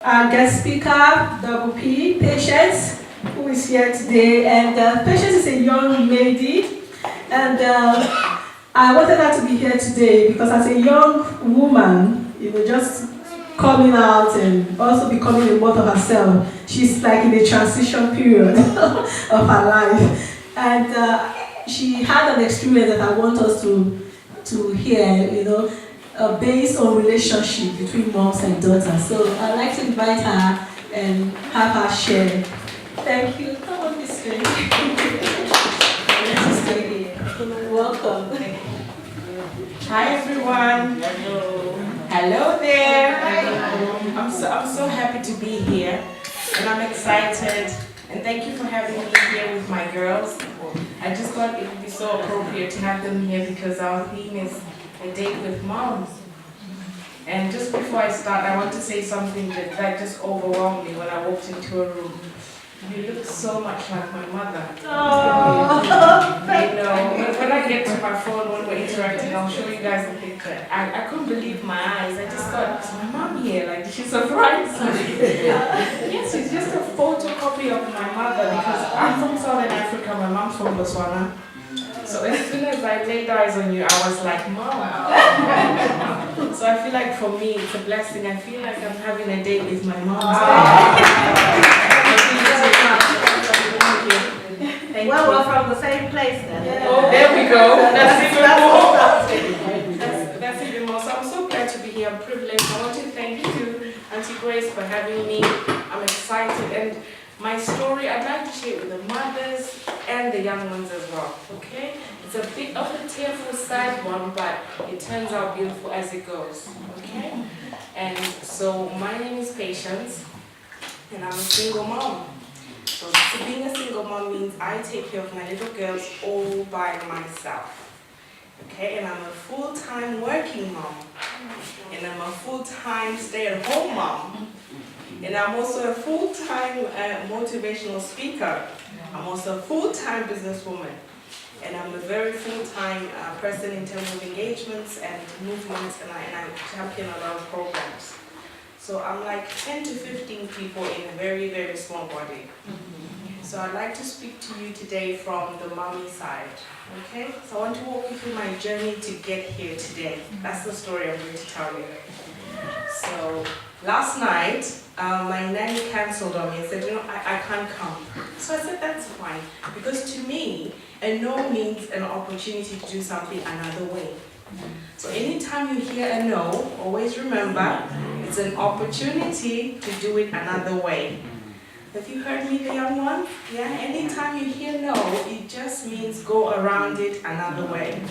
Our guest speaker, Dubble Pee, Patience, who is here today. And Patience is a young lady, and I wanted her to be here today because as a young woman, just coming out and also becoming a mother herself, she's like in a transition period of her life. And she had an experience that I want us to hear, based on relationship between moms and daughters. So I'd like to invite her and have her share. Thank you. Come on this way. Let's stay here. Welcome. Hi everyone. Hello. Hello there. Hi. I'm so happy to be here, and I'm excited. And thank you for having me here with my girls. I just thought it would be so appropriate to have them here because our theme is a date with moms. And just before I start, I want to say something that just overwhelmed me when I walked into a room. You look so much like my mother. Oh, When I get to my phone, when we're interacting, I'll show you guys the picture. I couldn't believe my eyes. I just thought, is my mom here? Like, she's surprised me. Yes, she's just a photocopy of my mother because I'm from Southern Africa, my mom's from Botswana. So as soon as I laid eyes on you, I was like, Mom. So I feel like for me, it's a blessing. I feel like I'm having a date with my mom. Thank Well, you. we're from the same place then. Yeah. Oh, there we go. That's even more. that's That's even more. So I'm so glad to be here. I'm privileged. I want to thank you, Auntie Grace, for having me. I'm excited. And my story, I'd like to share it with the mothers and the young ones as well. Okay? It's a bit of a tearful, sad one, but it turns out beautiful as it goes. Okay? And so my name is Patience, and I'm a single mom. So being a single mom means I take care of my little girls all by myself. Okay, and I'm a full-time working mom. And I'm a full-time stay-at-home mom. And I'm also a full-time motivational speaker. I'm also a full-time businesswoman. And I'm a very full-time person in terms of engagements and movements, and I champion a lot of programs. So I'm like 10 to 15 people in a very, very small body. So I'd like to speak to you today from the mommy side, okay? So I want to walk you through my journey to get here today. That's the story I'm going to tell you. So last night, my nanny cancelled on me and said, I can't come. So I said, that's fine. Because to me, a no means an opportunity to do something another way. So anytime you hear a no, always remember, it's an opportunity to do it another way. Have you heard me, the young one? Yeah, anytime you hear no, it just means go around it another way.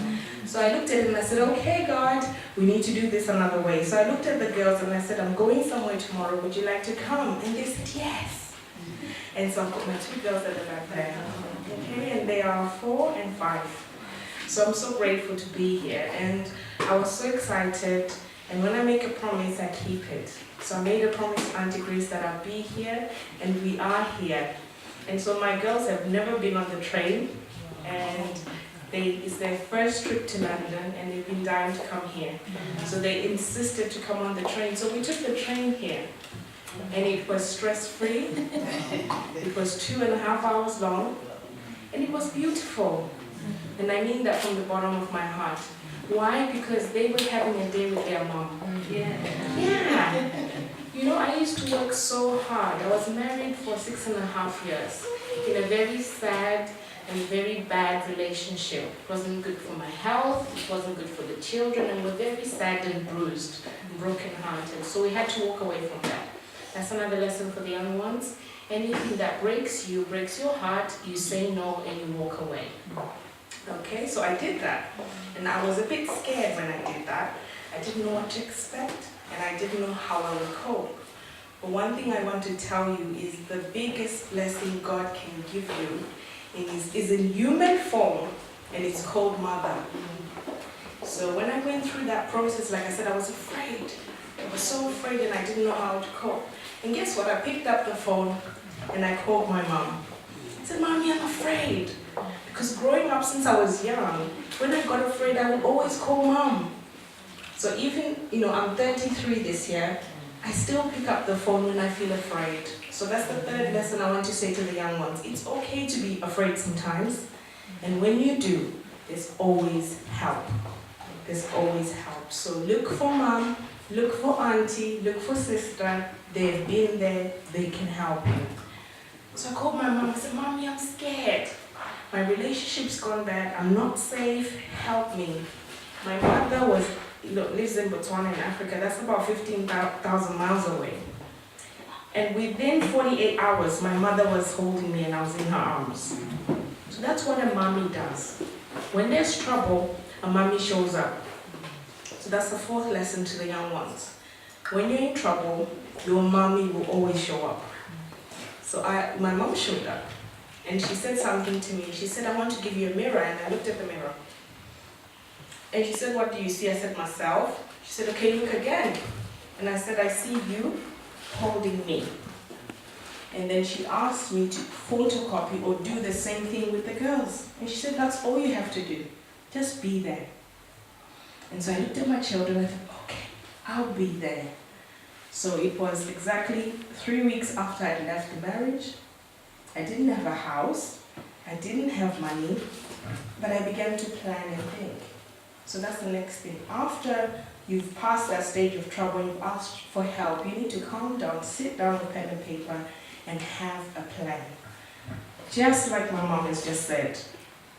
So I looked at him and I said, okay, God, we need to do this another way. So I looked at the girls and I said, I'm going somewhere tomorrow, would you like to come? And they said, yes. And so I've got my two girls at the back there. Okay, and they are 4 and 5. So I'm so grateful to be here, and I was so excited, and when I make a promise, I keep it. So I made a promise to Auntie Grace that I'll be here, and we are here. And so my girls have never been on the train, and it's their first trip to London, and they've been dying to come here. So they insisted to come on the train, so we took the train here. And it was stress-free, it was 2.5 hours long, and it was beautiful. And I mean that from the bottom of my heart. Why? Because they were having a day with their mom. Yeah. I used to work so hard. I was married for 6.5 years in a very sad and very bad relationship. It wasn't good for my health, it wasn't good for the children, and we're very sad and bruised and broken-hearted. So we had to walk away from that. That's another lesson for the young ones. Anything that breaks you, breaks your heart, you say no and you walk away. Okay, so I did that, and I was a bit scared when I did that. I didn't know what to expect, and I didn't know how I would cope. But one thing I want to tell you is the biggest blessing God can give you is in human form, and it's called mother. So when I went through that process, like I said, I was afraid. I was so afraid, and I didn't know how to cope. And guess what? I picked up the phone, and I called my mom. I said, Mommy, I'm afraid. Because growing up since I was young, when I got afraid, I would always call Mom. So even, I'm 33 this year, I still pick up the phone when I feel afraid. So that's the third lesson I want to say to the young ones. It's okay to be afraid sometimes. And when you do, there's always help. There's always help. So look for mom, look for auntie, look for sister. They've been there, they can help you. So I called my mom, I said, Mommy, I'm scared. My relationship's gone bad, I'm not safe, help me. My mother lives in Botswana in Africa, that's about 15,000 miles away. And within 48 hours, my mother was holding me and I was in her arms. So that's what a mommy does. When there's trouble, a mommy shows up. So that's the fourth lesson to the young ones. When you're in trouble, your mommy will always show up. So my mom showed up and she said something to me. She said, I want to give you a mirror, and I looked at the mirror. And she said, what do you see? I said, myself. She said, okay, look again. And I said, I see you holding me. And then she asked me to photocopy or do the same thing with the girls. And she said, that's all you have to do. Just be there. And so I looked at my children and I thought, okay, I'll be there. So it was exactly 3 weeks after I'd left the marriage. I didn't have a house. I didn't have money. But I began to plan and think. So that's the next thing. After you've passed that stage of trouble, you've asked for help, you need to calm down, sit down with pen and paper, and have a plan. Just like my mom has just said,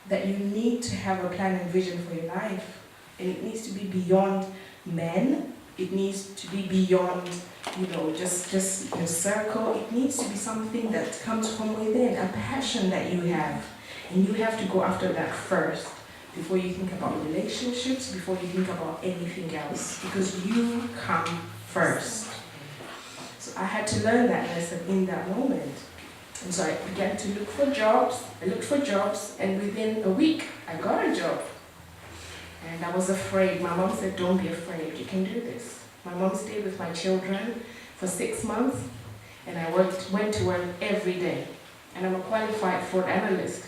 that you need to have a plan and vision for your life. And it needs to be beyond men. It needs to be beyond, just your circle. It needs to be something that comes from within, a passion that you have. And you have to go after that first, before you think about relationships, before you think about anything else, because you come first. So I had to learn that lesson in that moment. And so I began to look for jobs. I looked for jobs, and within a week, I got a job. And I was afraid. My mom said, don't be afraid, you can do this. My mom stayed with my children for 6 months, and I went to work every day. And I'm a qualified fraud analyst.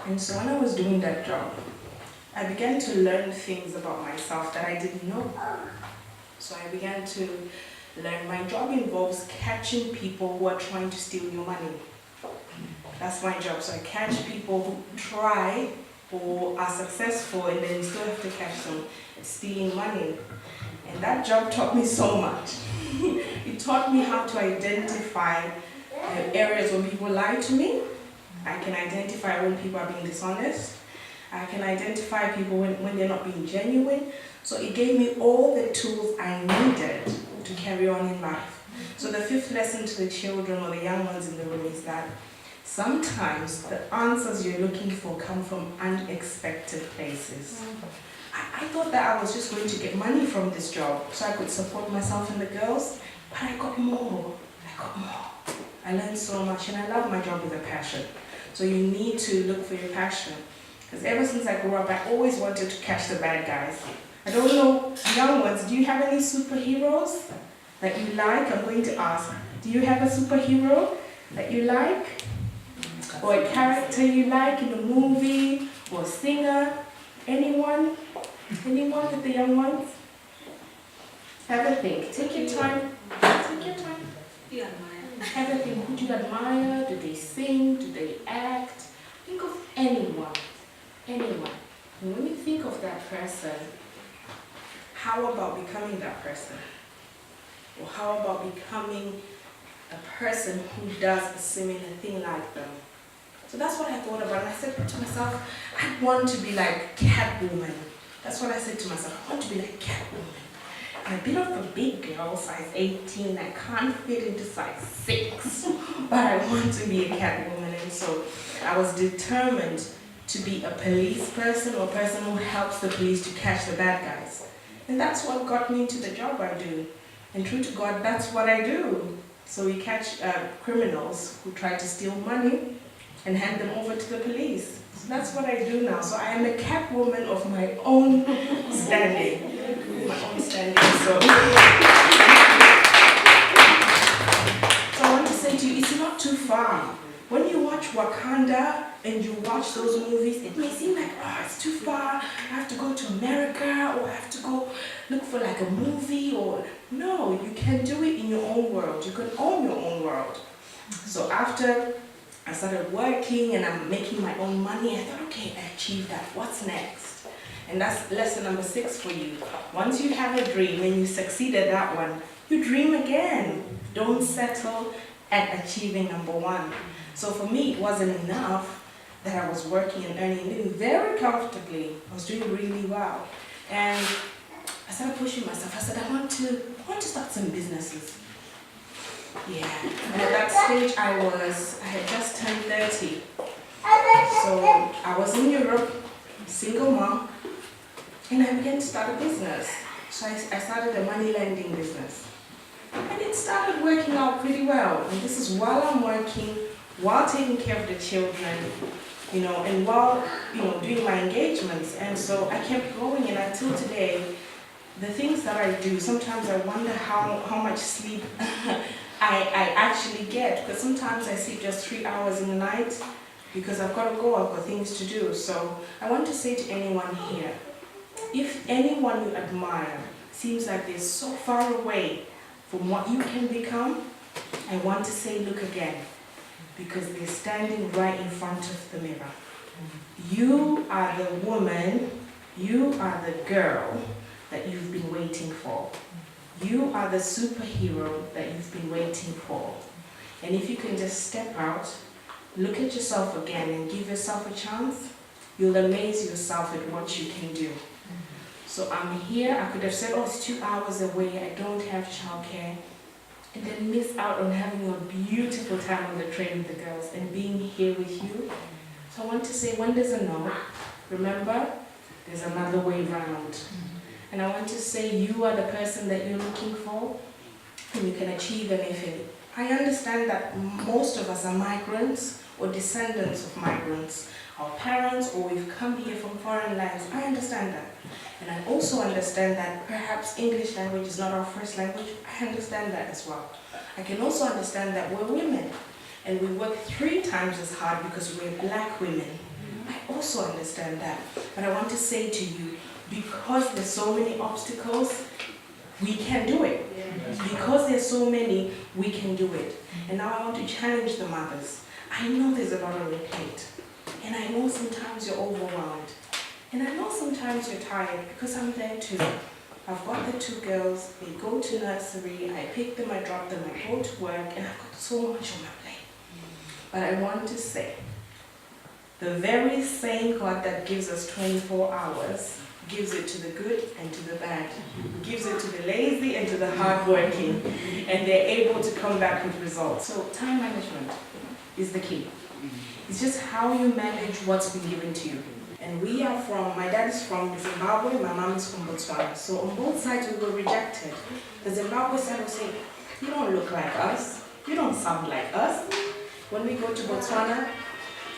And so when I was doing that job, I began to learn things about myself that I didn't know. So I began to learn my job involves catching people who are trying to steal your money. That's my job. So I catch people who try or are successful, and then you still have to catch them stealing money. And that job taught me so much. It taught me how to identify areas when people lie to me. I can identify when people are being dishonest. I can identify people when they're not being genuine. So it gave me all the tools I needed to carry on in life. So the fifth lesson to the children or the young ones in the room is that sometimes the answers you're looking for come from unexpected places. I thought that I was just going to get money from this job so I could support myself and the girls, but I got more. I learned so much, and I love my job with a passion. So you need to look for your passion. Because ever since I grew up, I always wanted to catch the bad guys. I don't know, young ones, do you have any superheroes that you like? I'm going to ask. Do you have a superhero that you like? Or a character you like in a movie? Or a singer? Anyone? Anyone with the young ones? Have a think. Take your time. Take your time. Have a think. Who do you admire? Do they sing? Do they act? Think of anyone. Anyone. And when you think of that person, how about becoming that person? Or how about becoming a person who does a similar thing like them? So that's what I thought about, and I said to myself, I want to be like Catwoman. That's what I said to myself, I want to be like Catwoman. I'm a bit of a big girl, size 18, I can't fit into size 6, but I want to be a Catwoman. And so I was determined to be a police person, or a person who helps the police to catch the bad guys. And that's what got me into the job I do. And true to God, that's what I do. So we catch criminals who try to steal money and hand them over to the police. So that's what I do now. So I am a Catwoman of my own standing. So I want to say to you, it's not too far. when you watch Wakanda and you watch those movies, it may seem like, oh, it's too far, I have to go to America, or I have to go look for like a movie, or no, you can do it in your own world. You can own your own world. So after I started working and I'm making my own money, I thought, okay, I achieved that. What's next? And that's lesson number 6 for you. Once you have a dream and you succeed at that one, you dream again. Don't settle at achieving number 1. So for me, it wasn't enough that I was working and earning, living very comfortably. I was doing really well. And I started pushing myself. I said, I want to start some businesses. Yeah. And at that stage, I had just turned 30. So I was in Europe, single mom, and I began to start a business. So I started a money lending business. And it started working out pretty well. And this is while I'm working, while taking care of the children, and while, doing my engagements. And so I kept going, and until today, the things that I do, sometimes I wonder how much sleep I actually get, because sometimes I sleep just 3 hours in the night because I've got to go, I've got things to do. So I want to say to anyone here, if anyone you admire seems like they're so far away from what you can become, I want to say look again, because they're standing right in front of the mirror. You are the woman, you are the girl that you've been waiting for. You are the superhero that you've been waiting for. And if you can just step out, look at yourself again and give yourself a chance, you'll amaze yourself at what you can do. So I'm here. I could have said, oh, it's 2 hours away, I don't have childcare, and then miss out on having a beautiful time on the train with the girls and being here with you. So I want to say, when there's a no, remember, there's another way round. And I want to say you are the person that you're looking for, and you can achieve anything. I understand that most of us are migrants or descendants of migrants, our parents, or we've come here from foreign lands. I understand that. And I also understand that perhaps English language is not our first language. I understand that as well. I can also understand that we're women, and we work 3 times as hard because we're black women. I also understand that. But I want to say to you, because there's so many obstacles, we can do it. Because there's so many, we can do it. And now I want to challenge the mothers. I know there's a lot on your plate. And I know sometimes you're overwhelmed. And I know sometimes you're tired, because I'm there too. I've got the 2 girls, they go to nursery, I pick them, I drop them, I go to work, and I've got so much on my plate. But I want to say, the very same God that gives us 24 hours gives it to the good and to the bad, gives it to the lazy and to the hardworking, and they're able to come back with results. So time management is the key. It's just how you manage what's been given to you. And we are my dad is from Zimbabwe, my mom is from Botswana. So on both sides we were rejected. The Zimbabwe side will say, you don't look like us, you don't sound like us. When we go to Botswana,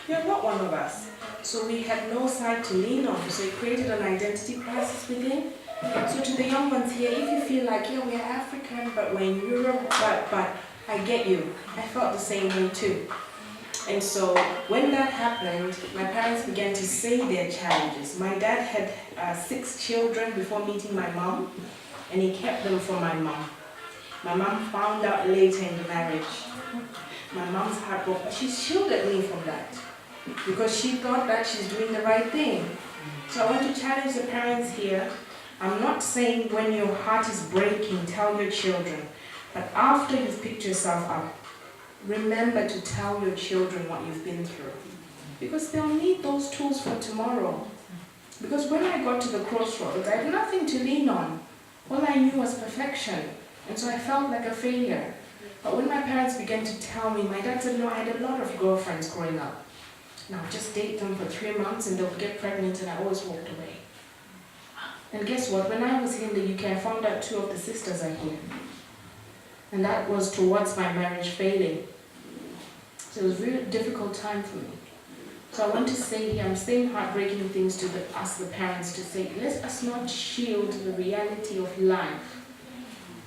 you're not one of us. So we had no side to lean on, so it created an identity crisis within. So to the young ones here, if you feel like, yeah, we're African, but we're in Europe, but I get you. I felt the same way too. And so when that happened, my parents began to say their challenges. My dad had 6 children before meeting my mom, and he kept them from my mom. My mom found out later in the marriage. My mom's heartbroken. She shielded me from that, because she thought that she's doing the right thing. So I want to challenge the parents here. I'm not saying when your heart is breaking, tell your children. But after you've picked yourself up, remember to tell your children what you've been through. Because they'll need those tools for tomorrow. Because when I got to the crossroads, I had nothing to lean on. All I knew was perfection. And so I felt like a failure. But when my parents began to tell me, my dad said, no, I had a lot of girlfriends growing up. Now just date them for 3 months and they'll get pregnant, and I always walked away. And guess what? When I was here in the UK, I found out 2 of the sisters are here. And that was towards my marriage failing. So it was a really difficult time for me. So I want to say here, I'm saying heartbreaking things to us, the parents, to say, let us not shield the reality of life,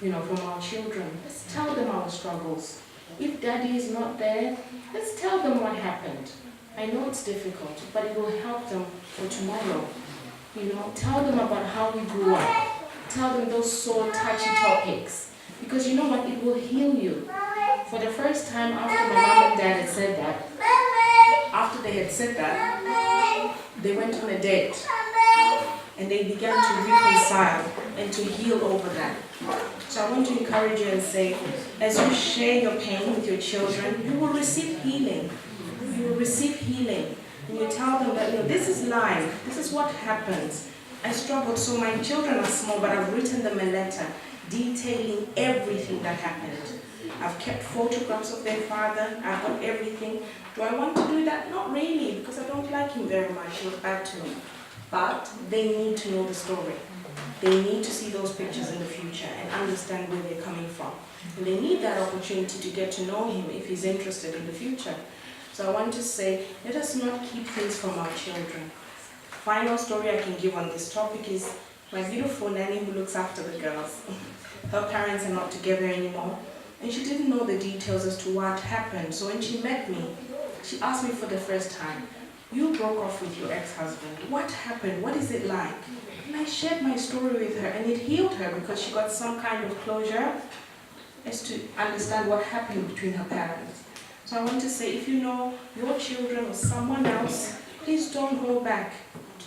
from our children. Let's tell them our struggles. If daddy is not there, let's tell them what happened. I know it's difficult, but it will help them for tomorrow. Tell them about how we grew up. Tell them those sore, touchy topics. Because you know what? It will heal you. For the first time after my mom and dad had said that, after they had said that, they went on a date. And they began to reconcile and to heal over that. So I want to encourage you and say, as you share your pain with your children, you will receive healing. You will receive healing. And you tell them that, this is life. This is what happens. I struggled, so my children are small, but I've written them a letter detailing everything that happened. I've kept photographs of their father. I've got everything. Do I want to do that? Not really, because I don't like him very much. He was bad to me. But they need to know the story. They need to see those pictures in the future and understand where they're coming from. And they need that opportunity to get to know him if he's interested in the future. So I want to say, let us not keep things from our children. Final story I can give on this topic is my beautiful nanny who looks after the girls. Her parents are not together anymore, and she didn't know the details as to what happened. So when she met me, she asked me for the first time, "You broke off with your ex-husband. What happened? What is it like?" And I shared my story with her, and it healed her because she got some kind of closure as to understand what happened between her parents. So I want to say, if you know your children or someone else, please don't hold back.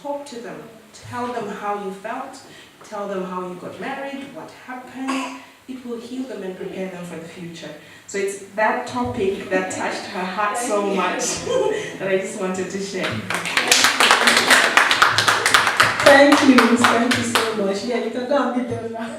Talk to them. Tell them how you felt. Tell them how you got married, what happened. It will heal them and prepare them for the future. So it's that topic that touched her heart so much that I just wanted to share. Thank you so much. Yeah, you can go and meet them now.